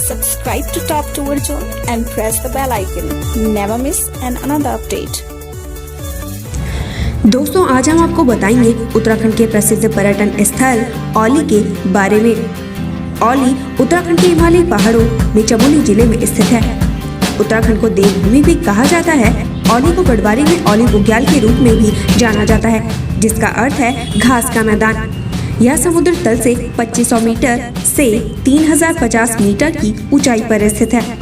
Subscribe to Top Tour Zone and press the bell icon. Never miss another update. दोस्तों, आज हम आपको बताएंगे उत्तराखंड के प्रसिद्ध पर्यटन स्थल औली के बारे में। औली उत्तराखंड के हिमालयी पहाड़ों में चमोली जिले में स्थित है। उत्तराखंड को देवभूमि भी कहा जाता है। औली को गढ़वाली में औली बुग्याल के रूप में भी जाना जाता है, जिसका अर्थ है घास का मैदान। यह समुद्र तल से 2500 मीटर से 3050 मीटर की ऊंचाई पर स्थित है।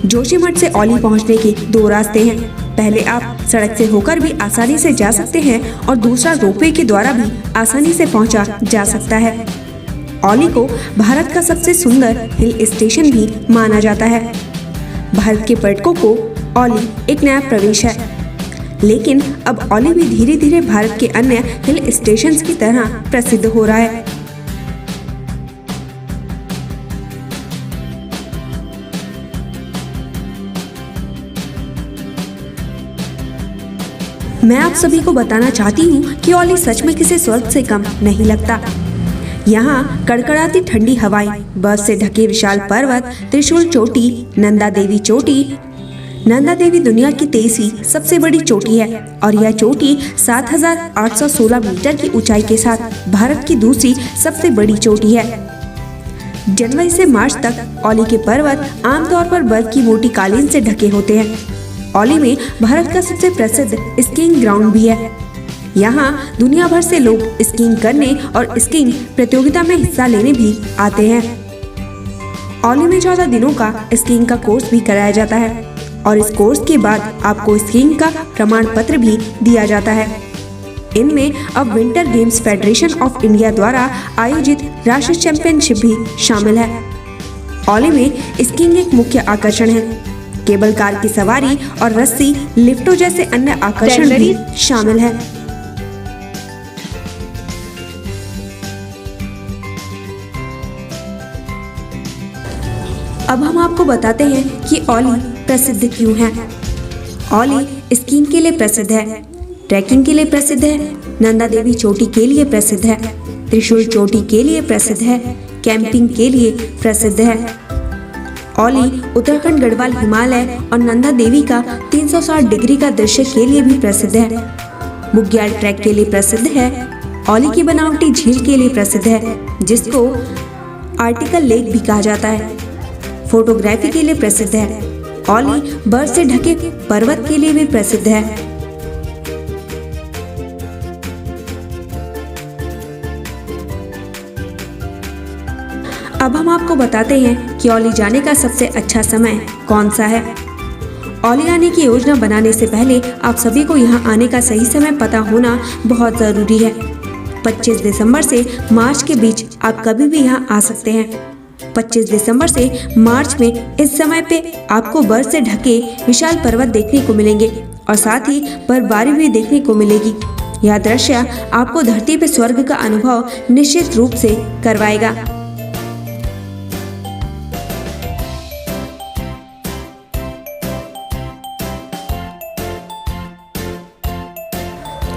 जोशीमठ से औली पहुंचने के दो रास्ते हैं। पहले आप सड़क से होकर भी आसानी से जा सकते हैं और दूसरा रोपवे के द्वारा भी आसानी से पहुंचा जा सकता है। औली को भारत का सबसे सुंदर हिल स्टेशन भी माना जाता है। भारत के पर्यटकों को औली एक नया प्रवेश है, लेकिन अब औली भी धीरे धीरे भारत के अन्य हिल स्टेशंस की तरह प्रसिद्ध हो रहा है। मैं आप सभी को बताना चाहती हूँ कि औली सच में किसी स्वर्ग से कम नहीं लगता। यहाँ कड़कड़ाती ठंडी हवाएं, बर्फ से ढके विशाल पर्वत, त्रिशूल चोटी, नंदा देवी चोटी। नंदा देवी दुनिया की 23वीं सबसे बड़ी चोटी है और यह चोटी 7816 मीटर की ऊंचाई के साथ भारत की दूसरी सबसे बड़ी चोटी है। जनवरी से मार्च तक औली के पर्वत आमतौर पर बर्फ की मोटी कालीन से ढके होते हैं। औली में भारत का सबसे प्रसिद्ध स्कीइंग ग्राउंड भी है। यहाँ दुनिया भर से लोग स्कीइंग करने और स्कीइंग प्रतियोगिता में हिस्सा लेने भी आते हैं। औली में 14 दिनों का स्कीइंग का कोर्स भी कराया जाता है और इस कोर्स के बाद आपको स्कीइंग का प्रमाण पत्र भी दिया जाता है। इनमें अब winter games federation of India द्वारा आयोजित राष्ट्रीय चैंपियनशिप भी शामिल है। औली में स्कीइंग एक मुख्य आकर्षण है। केबल कार की सवारी और रस्सी लिफ्टों जैसे अन्य आकर्षण भी शामिल है। अब हम आपको बताते हैं कि औली प्रसिद्ध क्यों है। औली स्कीइंग के लिए प्रसिद्ध है, ट्रैकिंग के लिए प्रसिद्ध है, नंदा देवी चोटी के लिए प्रसिद्ध है, त्रिशूल चोटी के लिए प्रसिद्ध है, कैंपिंग के लिए प्रसिद्ध है। औली उत्तराखंड गढ़वाल हिमालय और नंदा देवी का 360 डिग्री का दृश्य के लिए भी प्रसिद्ध है। बुग्याल ट्रैक के लिए प्रसिद्ध है। औली की बनावटी झील के लिए प्रसिद्ध है, जिसको आर्टिकल लेक भी कहा जाता है। फोटोग्राफी के लिए प्रसिद्ध है। औली बर्फ से ढके पर्वत के लिए भी प्रसिद्ध है। अब हम आपको बताते हैं कि औली जाने का सबसे अच्छा समय कौन सा है। औली आने की योजना बनाने से पहले आप सभी को यहाँ आने का सही समय पता होना बहुत जरूरी है। 25 दिसंबर से मार्च के बीच आप कभी भी यहाँ आ सकते हैं। 25 दिसंबर से मार्च में इस समय पे आपको बर्फ से ढके विशाल पर्वत देखने को मिलेंगे और साथ ही बर्फबारी भी देखने को मिलेगी। यह दृश्य आपको धरती पे स्वर्ग का अनुभव निश्चित रूप से करवाएगा।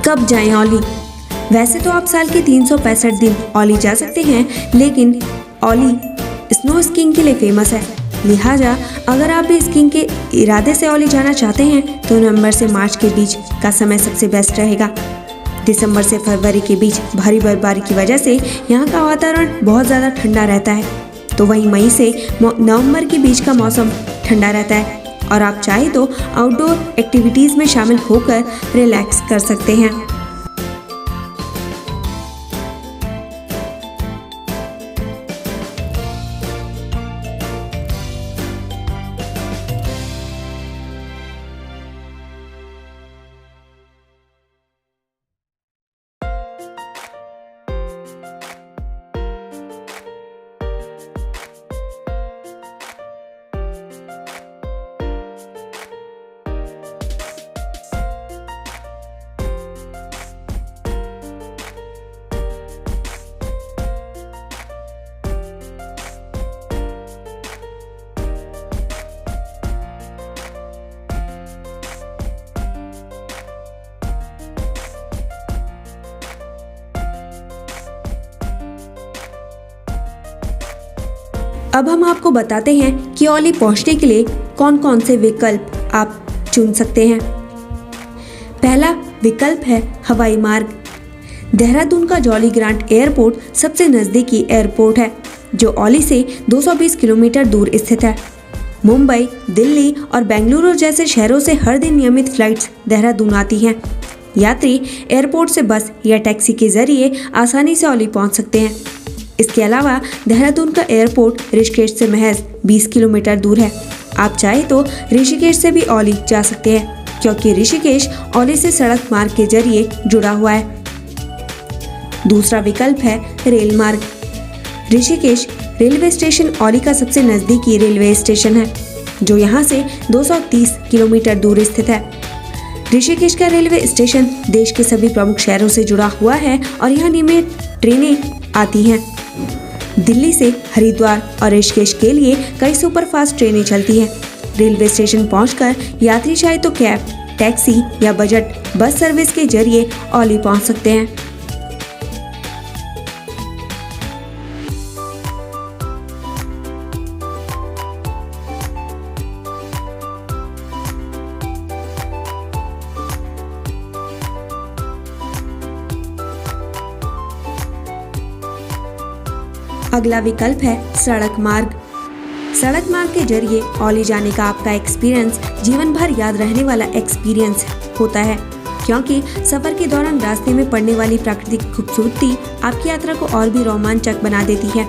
कब जाएं औली? वैसे तो आप साल के 365 दिन औली जा सकते हैं, लेकिन औली स्नो स्कीइंग के लिए फेमस है। लिहाजा अगर आप भी स्कीइंग के इरादे से औली जाना चाहते हैं तो नवंबर से मार्च के बीच का समय सबसे बेस्ट रहेगा। दिसंबर से फरवरी के बीच भारी बर्फबारी की वजह से यहाँ का वातावरण बहुत ज़्यादा ठंडा रहता है, तो वहीं मई से नवंबर के बीच का मौसम ठंडा रहता है और आप चाहे तो आउटडोर एक्टिविटीज़ में शामिल होकर रिलैक्स कर सकते हैं। अब हम आपको बताते हैं कि ओली पहुंचने के लिए कौन कौन से विकल्प आप चुन सकते हैं। पहला विकल्प है हवाई मार्ग। देहरादून का जॉली ग्रांट एयरपोर्ट सबसे नज़दीकी एयरपोर्ट है, जो ओली से 220 किलोमीटर दूर स्थित है। मुंबई, दिल्ली और बेंगलुरु जैसे शहरों से हर दिन नियमित फ्लाइट्स देहरादून आती हैं। यात्री एयरपोर्ट से बस या टैक्सी के जरिए आसानी से ओली पहुंच सकते हैं। इसके अलावा देहरादून का एयरपोर्ट ऋषिकेश से महज 20 किलोमीटर दूर है। आप चाहे तो ऋषिकेश से भी ओली जा सकते हैं, क्योंकि ऋषिकेश ओली से सड़क मार्ग के जरिए जुड़ा हुआ है। दूसरा विकल्प है रेल मार्ग। ऋषिकेश रेलवे स्टेशन ओली का सबसे नजदीकी रेलवे स्टेशन है, जो यहाँ से 230 किलोमीटर दूर स्थित है। ऋषिकेश का रेलवे स्टेशन देश के सभी प्रमुख शहरों से जुड़ा हुआ है और यहाँ नियमित ट्रेनें आती हैं। दिल्ली से हरिद्वार और ऋषिकेश के लिए कई सुपरफास्ट ट्रेनें चलती हैं। रेलवे स्टेशन पहुंचकर यात्री चाहे तो कैब, टैक्सी या बजट बस सर्विस के जरिए ओली पहुंच सकते हैं। अगला विकल्प है सड़क मार्ग। सड़क मार्ग के जरिए ओली जाने का आपका एक्सपीरियंस जीवन भर याद रहने वाला एक्सपीरियंस होता है, क्योंकि सफर के दौरान रास्ते में पड़ने वाली प्राकृतिक खूबसूरती आपकी यात्रा को और भी रोमांचक बना देती है।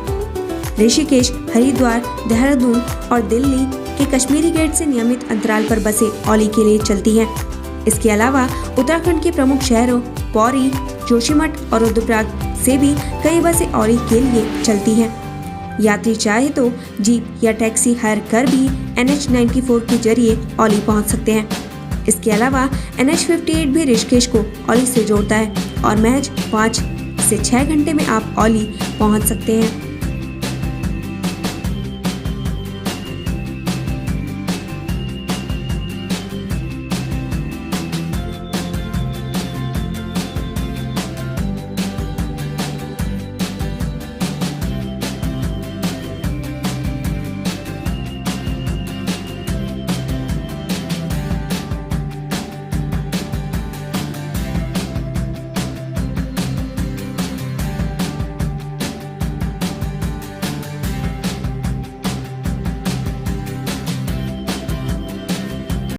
ऋषिकेश, हरिद्वार, देहरादून और दिल्ली के कश्मीरी गेट से नियमित अंतराल पर बसें ओली के लिए चलती हैं। इसके अलावा उत्तराखंड के प्रमुख शहरों पौरी, जोशीमठ और रुद्रप्रयाग से भी कई बसें ओली के लिए चलती हैं। यात्री चाहे तो जीप या टैक्सी हायर कर भी NH94 के जरिए ओली पहुंच सकते हैं। इसके अलावा NH58 भी ऋषिकेश को ओली से जोड़ता है और महज 5 से 6 घंटे में आप ओली पहुंच सकते हैं।